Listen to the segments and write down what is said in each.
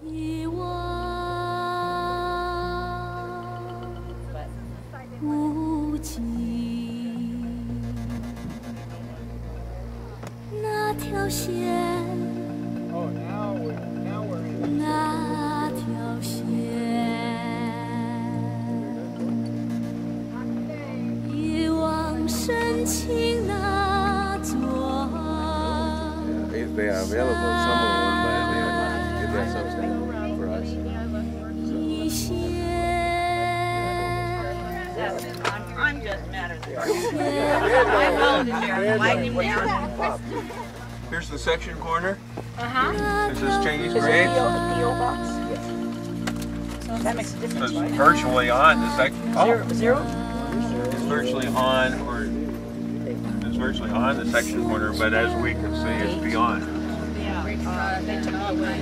遗忘无尽，那条线，那条线，遗忘深情那座。They are available, some of them, but if that's something for us. I'm just mad at you. I volunteer. Why didn't you? Here's the section corner. Uh-huh. This is Chinese grade. That makes a So difference, it's right? virtually on the section. Zero? It's virtually on, or it's virtually on the section corner, but as we can see, it's beyond. Yeah. They took it away.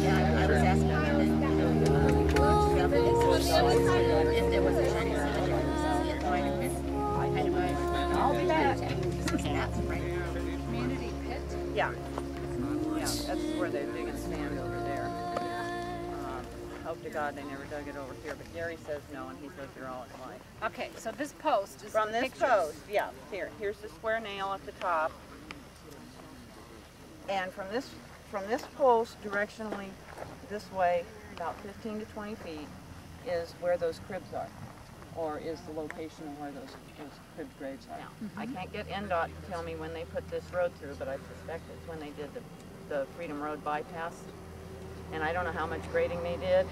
Yeah, I was asking about that. If there was a Chinese cemetery, I'll be back. Community pit? Yeah. Yeah, that's where they dig and stand over there. Hope to God they never dug it over here, but Gary says no, and he's lived here all his life. Okay, so this post is From the this pictures. post, yeah, here's the square nail at the top. And from this post, directionally this way, about 15 to 20 feet, is where those cribs are, or is the location of where those crib graves are. I can't get NDOT to tell me when they put this road through, but I suspect it's when they did the Freedom Road bypass. And I don't know how much grading they did,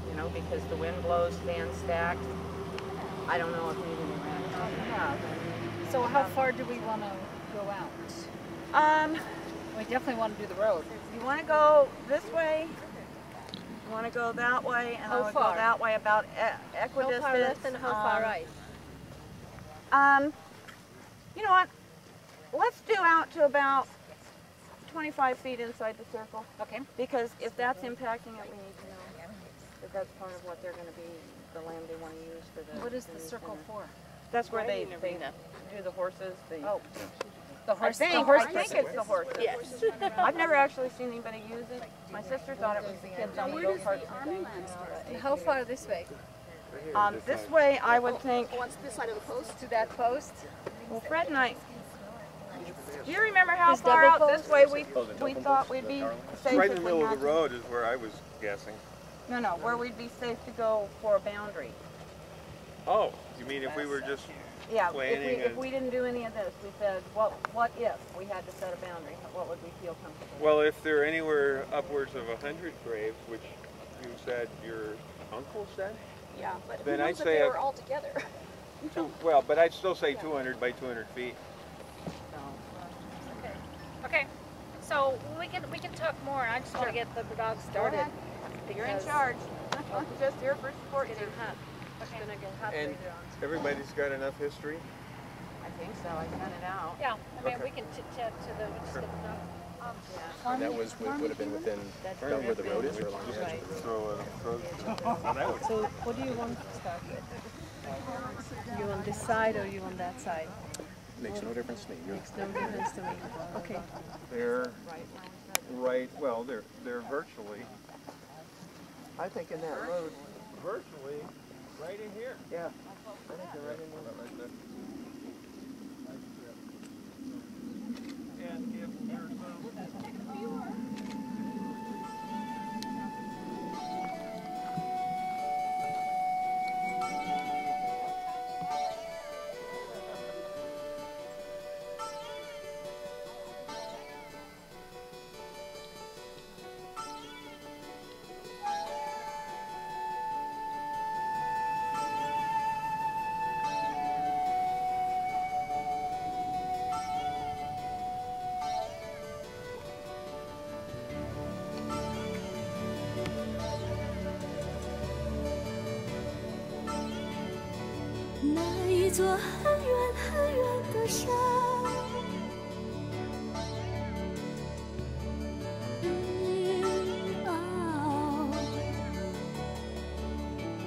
you know, because the wind blows, sand stacks. I don't know if maybe they ran it out. Yeah. So how far do we want to go out? We definitely want to do the road. You want to go this way, you want to go that way, and I would go that way about equidistant. How far left and how far right? You know what? Let's do out to about 25 feet inside the circle. Okay. Because if that's impacting it, we need to know that that's part of what they're going to be, the land they want to use for the... What is the circle for? That's where they do the horses. Oh. The horse, I think it's the horses. Yes. I've never actually seen anybody use it. My sister thought it was the kids on the go-karts and things. How far this way? This way, I would think... Once this side of the post? To that post? Well, Fred and I... Do you remember how far out this way we thought we'd be safe? Right in the middle of the road is where I was guessing. No, where we'd be safe to go for a boundary. Oh, you mean if we were just planning? If we didn't do any of this, we said, what if we had to set a boundary? What would we feel comfortable with? Well, if there are anywhere upwards of 100 graves, which you said your uncle said? Yeah, but then I'd say they were all together. Well, but I'd still say 200 by 200 feet. Okay, so we can talk more. I just want to get the dog started. You're in charge. Just here for support. Getting hot. It's gonna get hot And later on. everybody's got enough history? I think so. I sent it out. Yeah, I mean we can chit chat to the just get the dog. And that would have been within where the road is, or along the edge of the road? So what do you want to start with? You on this side or you on that side? Makes no difference to me. Makes no difference to me. Okay. They're right, well, they're virtually, I think in that road, virtually right in here. Yeah, I think they're right in there. And if there's那一座很远很远的山，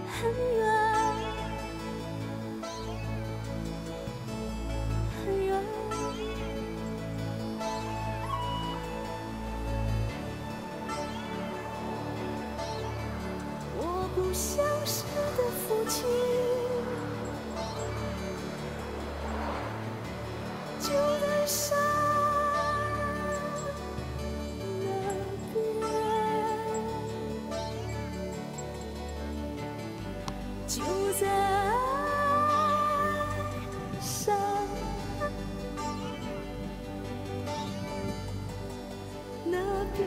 很远很远，相识的父亲，就在山那边，就在山那边。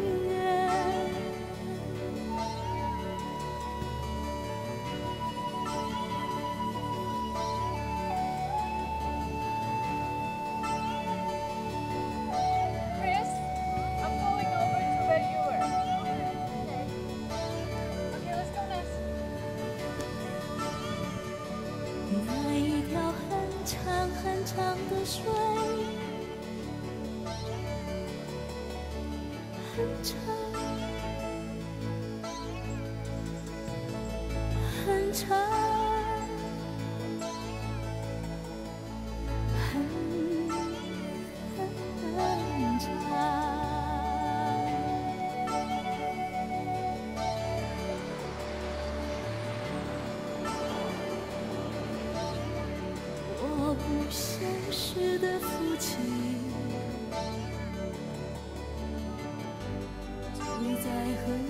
那一条很长很长的水，很长很长很长。我不相识的父亲，就在河对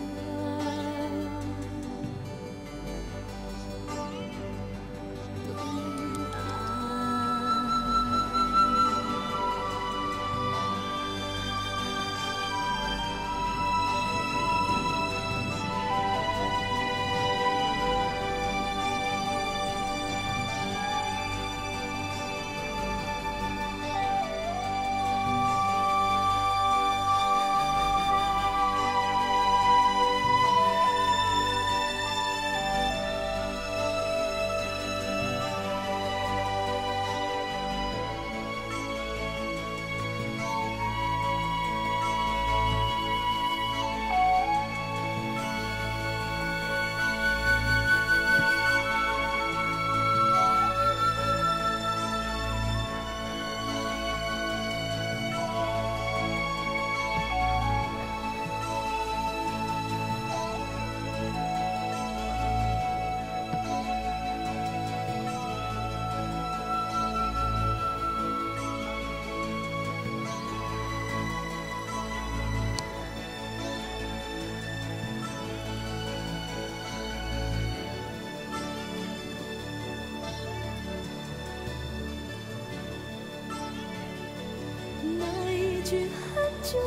那一句很久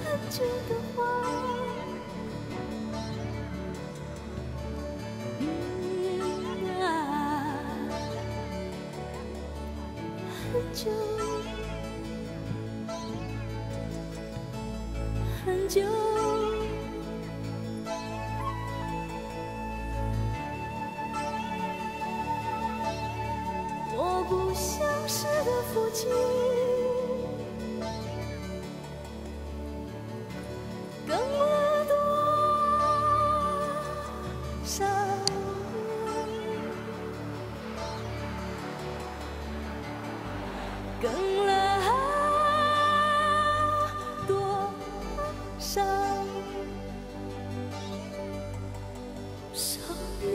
很久的话，很久很久。我不相识的父亲，跟了多少跟了多少少年。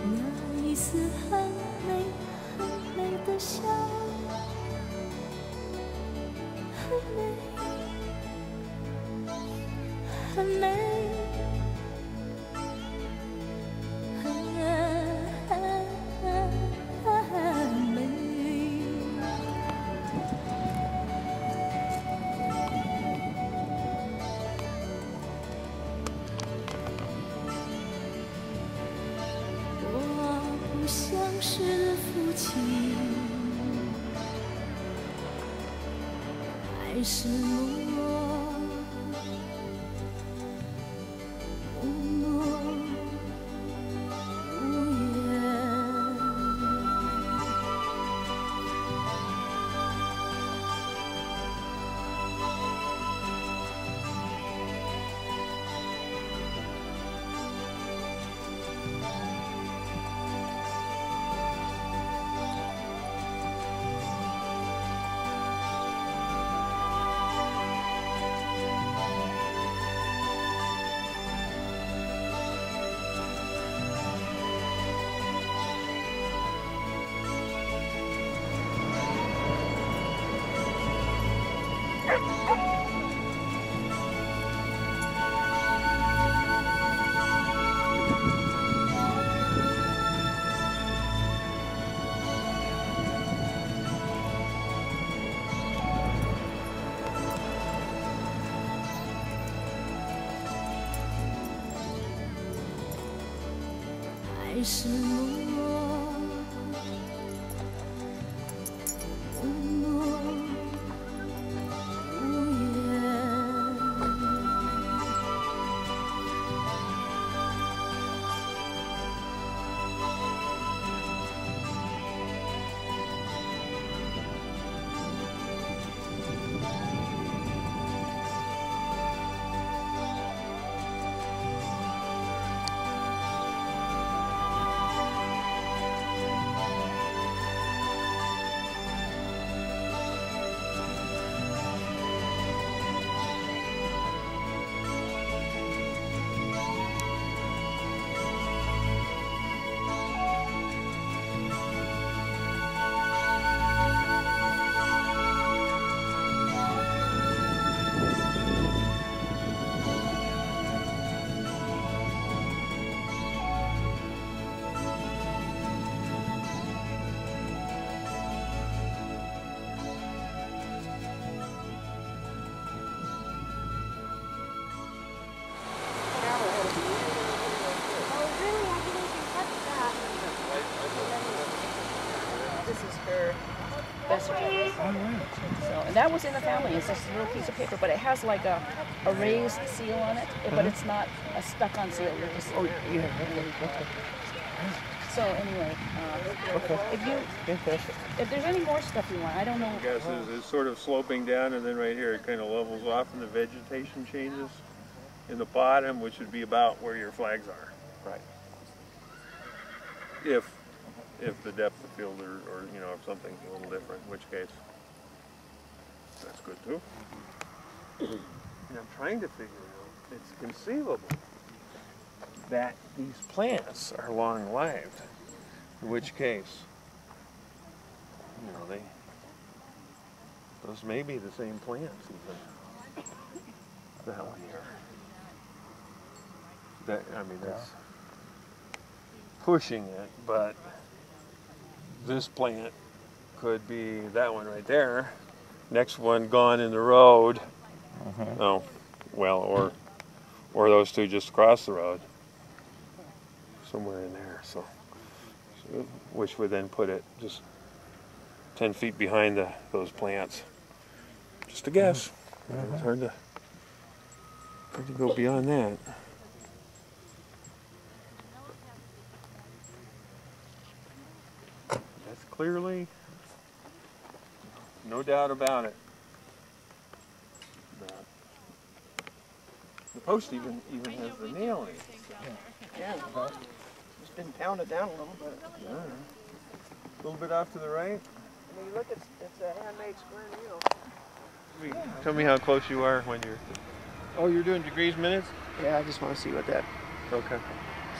那一丝很美很美的笑，很美很美很美。我不相识的父亲，还是默默无言。为什么默默无言？This is her best certificate. So, and that was in the family. It's just a little piece of paper, but it has like a raised seal on it, but it's not a stuck-on seal. You're just, So anyway, if there's any more stuff you want, I don't know. I guess it's sort of sloping down, and then right here it kind of levels off, and the vegetation changes in the bottom, which would be about where your flags are. Right. If the depth of field or you know, if something's a little different, in which case that's good too. And I'm trying to figure out, it's conceivable that these plants are long-lived, in which case, you know, those may be the same plants even. The hell here. That, I mean, that's pushing it, but this plant could be that one right there. Next one gone in the road. Oh, well, or those two just across the road. Somewhere in there, so which would then put it just 10 feet behind those plants. Just a guess. It's hard to go beyond that. That's clearly, no doubt about it. The post even has the nail in it. Yeah. It's been pounded down a little bit. Yeah. A little bit off to the right. I mean, look, it's a handmade square needle. Tell me how close you are when you're... Oh, you're doing degrees, minutes? Yeah, I just want to see what that... Okay.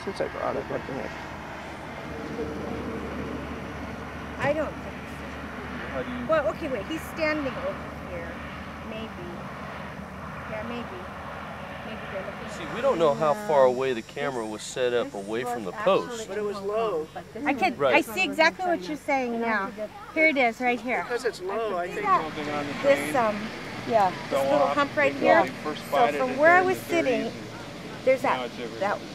Since I brought it, what the heck? I don't think so. How do you... Well, okay, wait. He's standing over here. Maybe. Yeah, maybe. Maybe they're looking. See, we don't know how far away the camera was set up away from the post. But it was low. Right. I see exactly what you're saying now. Here it is, right here. Because it's low, I think. Something on the This drain. yeah, this little hump right here. So from where I was sitting, there's that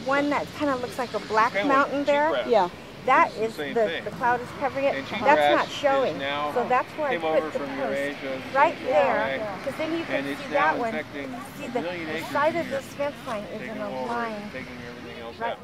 one that kind of looks like a black mountain there. Yeah. That is the cloud is covering it. That's not showing. So that's where I put the post. Right there. Because then you can see that one. See the side of this fence line is in a line. Right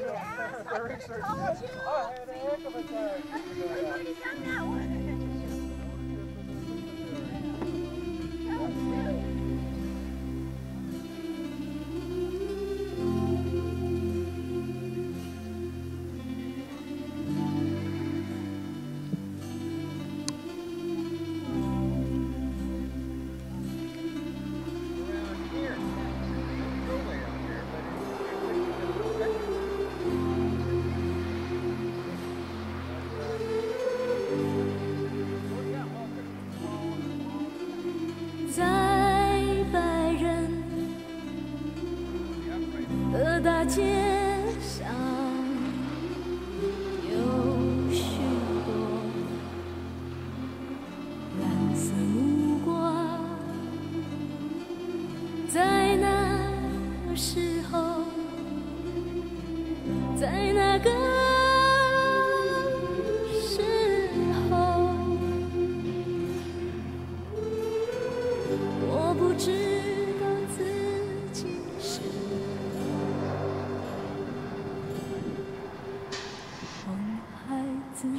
子。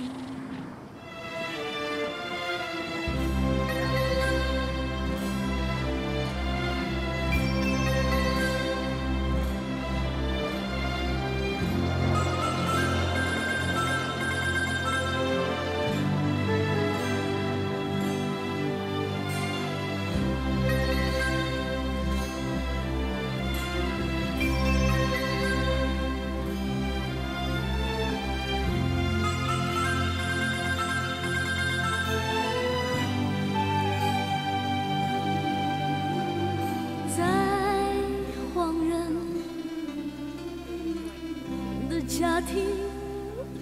家庭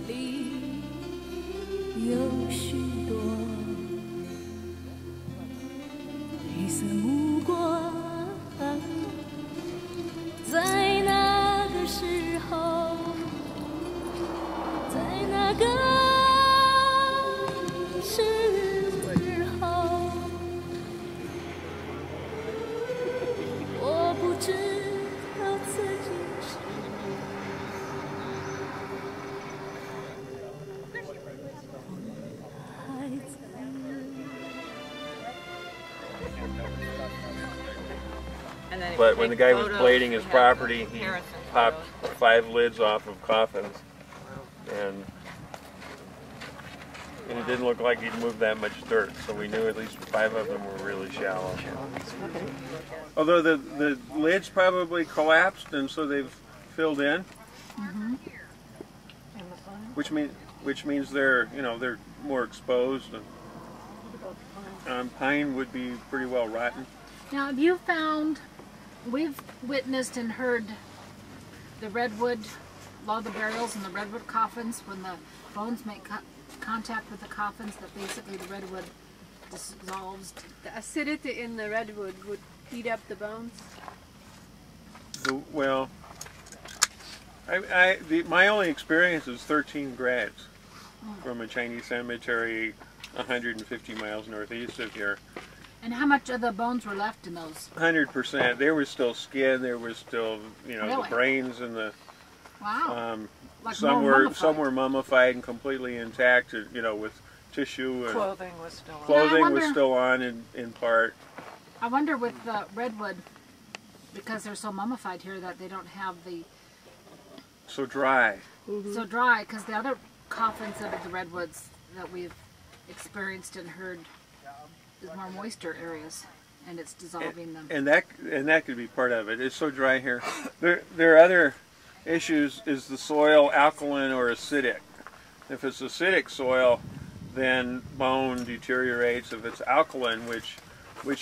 里有许多黑色目光，在那个时候，在那个时候，我不知道自己是。But when the guy was blading his property, he popped 5 lids off of coffins, and it didn't look like he'd moved that much dirt, so we knew at least 5 of them were really shallow. Although the lids probably collapsed, and so they've filled in, which means they're they're more exposed, and pine would be pretty well rotten. Now, have you found? We've witnessed and heard the redwood, a lot of the burials in the redwood coffins, when the bones make contact with the coffins, that basically the redwood dissolves. The acidity in the redwood would heat up the bones? Well, my only experience is 13 grads from a Chinese cemetery 150 miles northeast of here. And how much of the bones were left in those? 100%. There was still skin. There was still, really? the brains and the. Wow. Like some were mummified and completely intact. With tissue. And clothing was still on. Clothing was still on in part. I wonder with the redwood, because they're so mummified here, that they don't have the. So dry. So dry, because the other coffins of the redwoods that we've experienced and heard. Is more moisture areas, and it's dissolving them. And that could be part of it. It's so dry here. There are other issues. Is the soil alkaline or acidic? If it's acidic soil, then bone deteriorates. If it's alkaline, which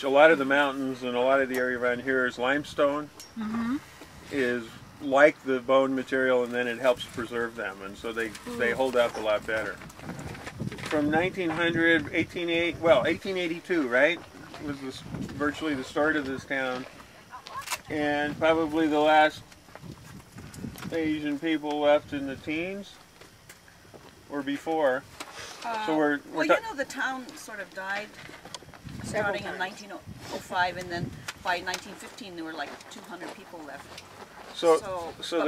a lot of the mountains and a lot of the area around here is limestone, is like the bone material, and then it helps preserve them, and so they hold up a lot better. From 1882, right? Was virtually the start of this town, and probably the last Asian people left in the teens or before. So we're the town sort of died starting in 1905, and then by 1915 there were like 200 people left. But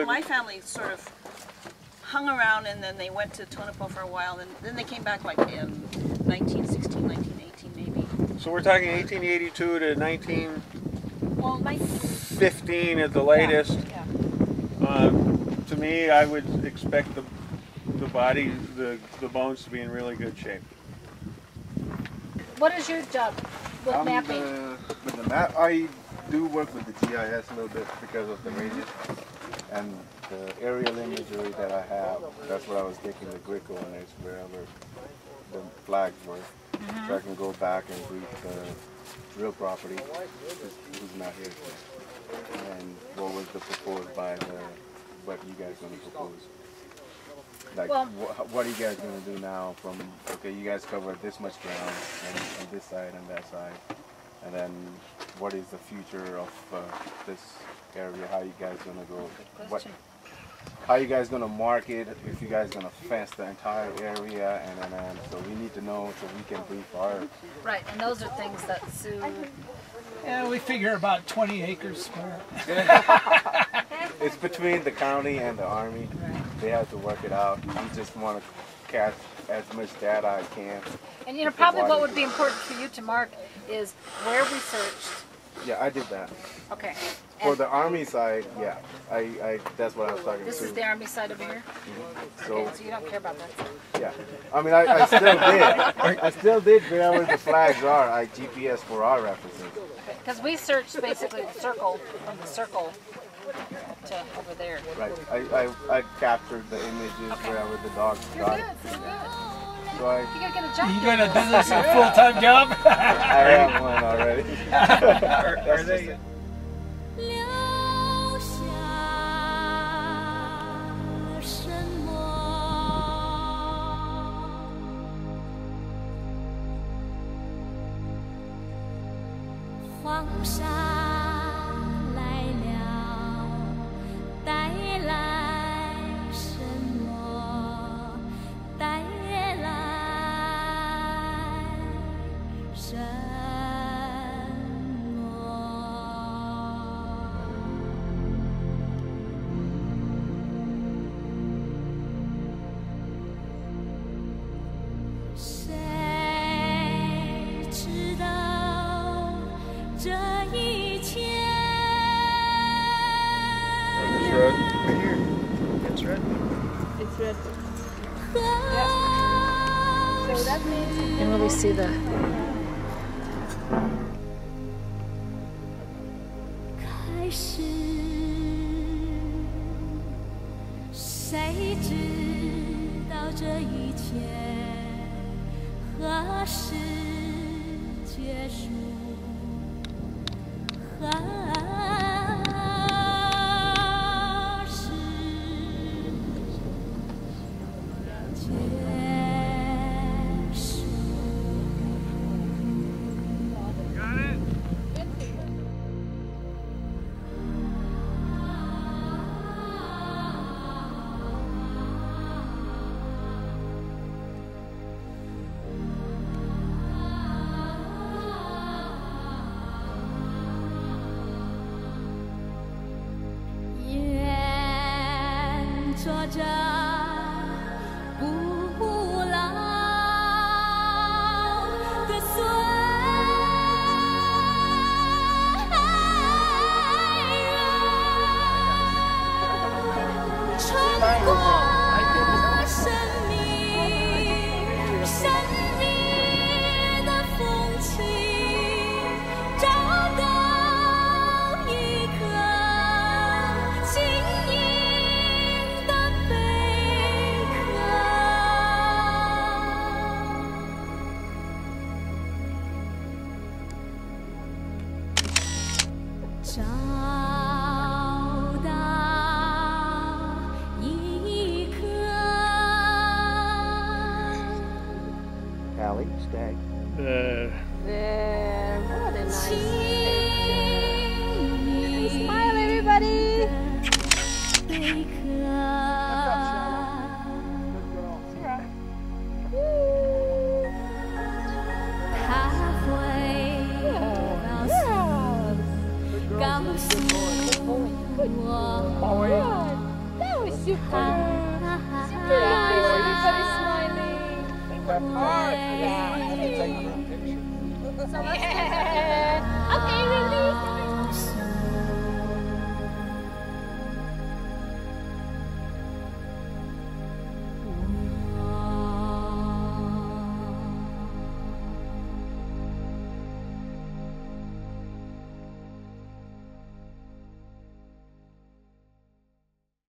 my family sort of hung around, and then they went to Tonopah for a while, and then they came back like in 1916, 1918 maybe. So we're talking 1882 to 1915 at the latest. Yeah. To me, I would expect the body, the bones to be in really good shape. What is your job with mapping? With the map, I do work with the GIS a little bit because of the radius and the aerial imagery that I have. That's what I was taking the grid coordinates wherever the flags were, so I can go back and greet the real property who's not here today. And what was the proposed by what you guys going to propose? Like, what are you guys going to do now from, okay, you guys covered this much ground on this side and that side, and then what is the future of this area? How you guys going to go? How you guys going to mark it? If you guys going to fence the entire area, and so we need to know so we can brief our... Right, and those are things that Sue... Yeah, we figure about 20 acres square. It's between the county and the Army. They have to work it out. We just want to catch as much data I can. And you know, probably what would be important for you to mark is where we searched. Yeah, I did that. Okay. For the Army side, yeah, that's what I was talking about. This is the Army side over here? So, okay, so you don't care about that stuff. Yeah. I mean, I still did. I still did wherever the flags are, I GPS for our references. Because we searched basically the circle, from the circle to over there. Right. I captured the images wherever the dogs got it. You're good. So You gotta get a job. You gonna do this a full-time job? I have one already. Are they? 留下了什么？黄沙来了，带来什么？带来什么？ 谁知道这一切？ This road right here. It's red. It's red. Yeah. So that means You can really see the. 开始，谁知道这一切何时结束？何时结束？ 眼坐着不老的岁月，穿过生命神秘的风情，找到一颗晶莹的贝壳。找到一颗。 Allie, stag. there. What a nice Smile, smile, everybody. That was super. Super nice. Everybody smiling. Hard. Yeah. Take a picture. Yeah. Okay,